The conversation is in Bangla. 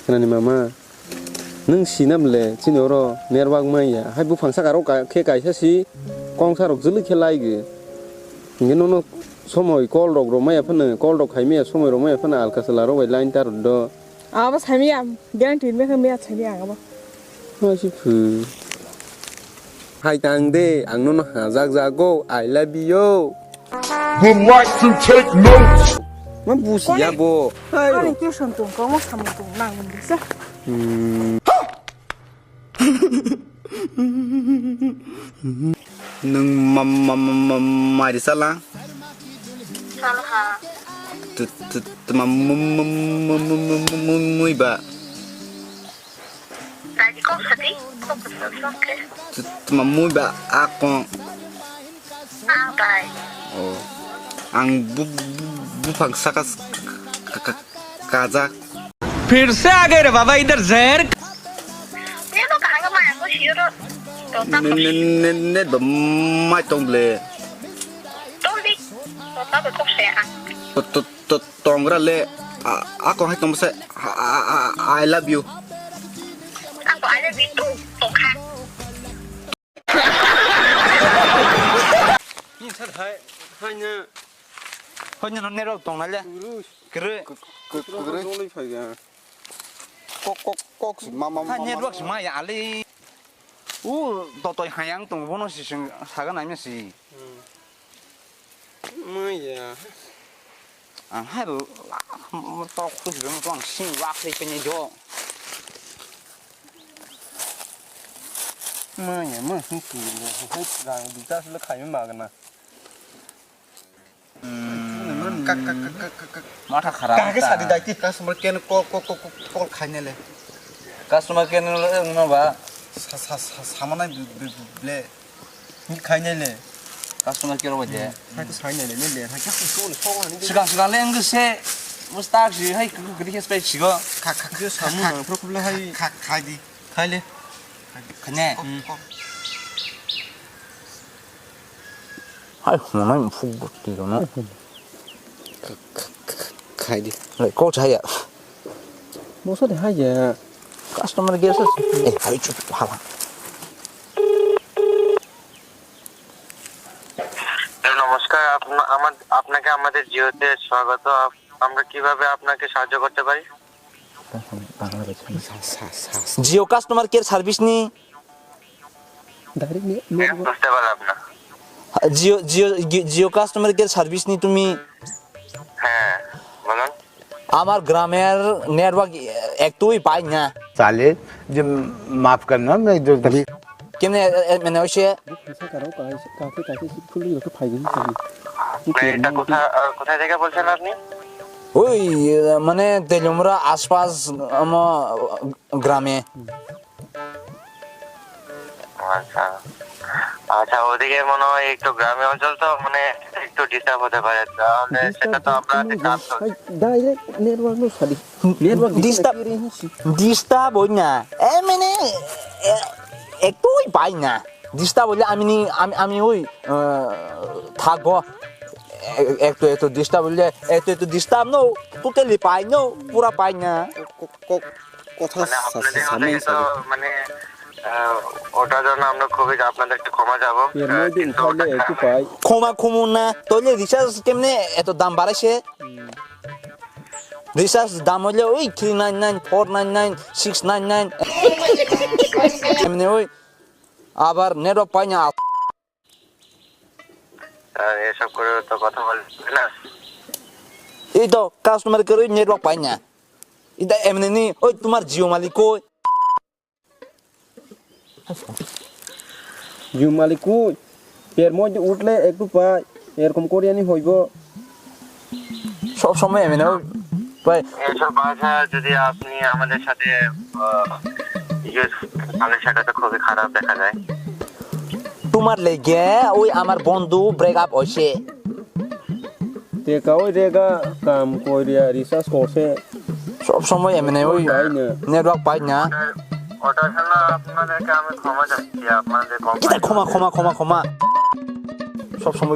खोनानि मामा नों सिनामले चिनोर नेरवाग माइया हाय बुफां सागाराव के गायसासि कंसारक जोलै खेलायगो इंगे ननो समय कल रग माइया फने कल रग खाइमिया समय र माइया फने आलकासला रबाय लाइन तार द आबा साइमिया ग्यारंटी में खमिया साइमिया आबा मासि फु हाय तांदे आं ननो हाजाक जागो I love you Would like to take notes. मा बुसिया बो हाय आनी के सन्तुं कमो सामतुं नांगोनसो नों मारि साला सालहा मुइबा tadi kok sedih kok kesel ke मुइबा aku apa oh ang बुफां साका काजा फिर से आ गए रे बाबा इधर जहर dia tuh kagak main aku siru total ने mai tong ble toli total betul saya tongra le aku hai tong se I love you aku ada itu tongkan 이 차 하이 하냐 혼자 너 내려 동날래 그래 그래 돌이 파이가 꼭 마마 한 내려වක් 마야 알리 오 너또 하양 동 보는 시신 사가 나면시 뭐야 아 해도 또 그런 거 신락 되게 줘 뭐야 뭐 흥기네 하이랑 비자스를 가면 막나 마타 가라 काके सादी दाइती कस्टमर केन कॉल खाने ले कस्टमर केयर न बा सामान ले खाने ले कस्टमर केयर बजे 하이도 사이네 ले 하이도 소는 소하는 시간 랭그세 무스타시 하이 그렇게 스페이시고 그 사무랑 프로클레 하이 खादी खाइले 그네 아이 뭐만 푸고 뛰거나 खाइदी 꼭 자야 뭐서대 하야 कस्टमर केयर से ए भाई चुप हावा নমস্কার আপনাকে আমাদের জিওতে স্বাগত আমরা কিভাবে আপনাকে সাহায্য করতে পারি जियो कस्टमर केयर सर्विस नी डायरेक्ट বুঝতে পারলাম না जियो कस्टमर केयर सर्विस नी তুমি হ্যাঁ বলুন আমার গ্রামের নেটওয়ার্ক একটুই পাই না साले जब माफ करना मैं जो तभी কেমনে মানে হইছে সাকারাও কাকে কাকে ফুলি ওকে ফাইদিন চাই এটা কোথায় থেকে বলছেন আপনি ওই মানে তেলুমরা আশপাশ আমার গ্রামে আচ্ছা আচ্ছা ওদিকে মনে হয় একটু গ্রামীণ অঞ্চল তো মানে একটু ডিস্টার্ব হতে পারে তাহলে সেটা তো আমরা কাজ করব ডাইরেক্ট নেটওয়ার্ক নো সাদি নেটওয়ার্ক ডিস্টার্ব হই না মানে একটুই পাই না ডিস্টার্ব হলে আমি ওই থাকবো একটু ডিস্টার্ব হলে একটু ডিস্টার্ব নো টোটালি পাই নো পুরা পাই না কথা আপনাদের তো মানে ওটার জন্য আমরা খুবই আপনাদেরকে ক্ষমা চাবো এর মধ্যে উঠালে একটু পাই ক্ষমা না তাহলে রিচার্জ কেমনে এত দাম বাড়াইছে রিচার্জ দাম হলে ওই 399 499 699 কেমনে ওই আবার নেটওয়ার্ক পাই না এসব করে তো কথা বলবে না এই তো কাস্টমার করে নেটওয়ার্ক পাই না এটা এমনি নি ওই তোমার জিও মালিক কই জিও মালিক কই এর মধ্যে উঠলে একটু পাই এরকম করিয়ানি হইব সব সময় এমনি ভাই এসব ভাষা যদি আপনি আমাদের সাথে তাহলে সেটা তো খুবই খারাপ দেখা যায় তোমার লেগে ওই আমার বন্ধু ব্রেকআপ হইছে টেকা ওই রেগা কাম কইরিয়া রিসার্চ করছে সব সময় এমনি ওই নেটওয়ার্ক পাই না ওটার জন্য আপনাদেরকে আমি ক্ষমা চাচ্ছি আপনাদের ক্ষমা সব সময়